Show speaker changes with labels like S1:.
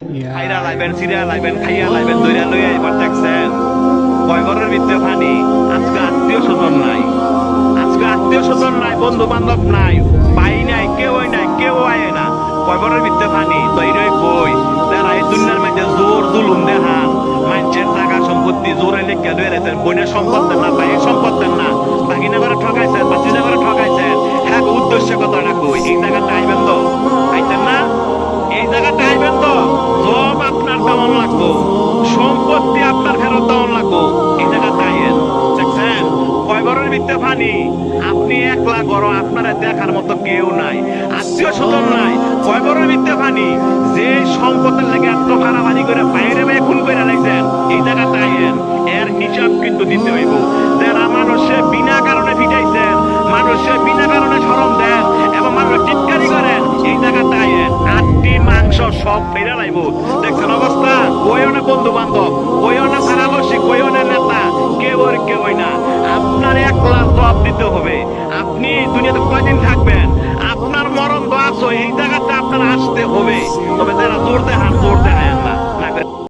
S1: খাইরা লাইবেন Syria লাইবেন খাইয়া লাইবেন দইরা লইয়া এবার দেখছেন কয় ঘরের ভিতরে পানি। আজকে আত্মীয় স্বজন নাই, আজকে আত্মীয় স্বজন নাই, বন্ধু বান্ধব নাই, ভাই নাই, কেউ আয় না। কয় ঘরের ভিতরে পানি তৈরি কই তারা এই দুনিয়ার মধ্যে জোর জুলুম দেখান। মানুষের টাকা সম্পত্তি জোরে লেখা লয়ে রেখেছেন, বোনের সম্পদ দেন না, ভাইয়ের সম্পদ দেন না, বাকিনা করে ঠকাইছেন, বাচ্চিনা করে ঠকাইছেন। হ্যাঁ উদ্দেশ্য কথাটা কই এই জায়গাটা আইবেন তো, আইতেন না? এই জায়গাটা আইবেন তো, সব আপনার দেওয়ান লাগবো, সম্পত্তি আপনার ফেরত দেওয়ান লাগবো। এই জায়গাটা আইয়েন। দেখছেন কয় ঘরের ভিতরে পানি, আপনি একলা গরম, আপনারা দেখার মতো কেউ নাই, আত্মীয় স্বজন নাই। কয় ঘরের ভিতরে পানি, যে সম্পদের লাগে এত ভাড়াবাড়ি করে বাইরে বাইরে খুন করে লাগছেন। এই জায়গাটা আইয়েন, এর হিসাব কিন্তু দিতে হইব। যারা মানুষে বিনা কারণে পিটাইছেন, মানুষে বিনা কারণে শরম দেন এবং মানুষ টিটকারি করেন, এই জায়গাটা আইয়েন। আটটি মাংস সব ফেরা লাইব। দেখছেন অবস্থা, কইও না বন্ধু বান্ধব, কইও না সারাবসী, কইও না নেতা, কেউ না। আপনার একলা জবাব দিতে হবে। আপনি দুনিয়াতে কয়দিন থাকবেন, আপনার মরণ তো আছো, এই জায়গাটা আপনার আসতে হবে। তবে যারা জোর দেখান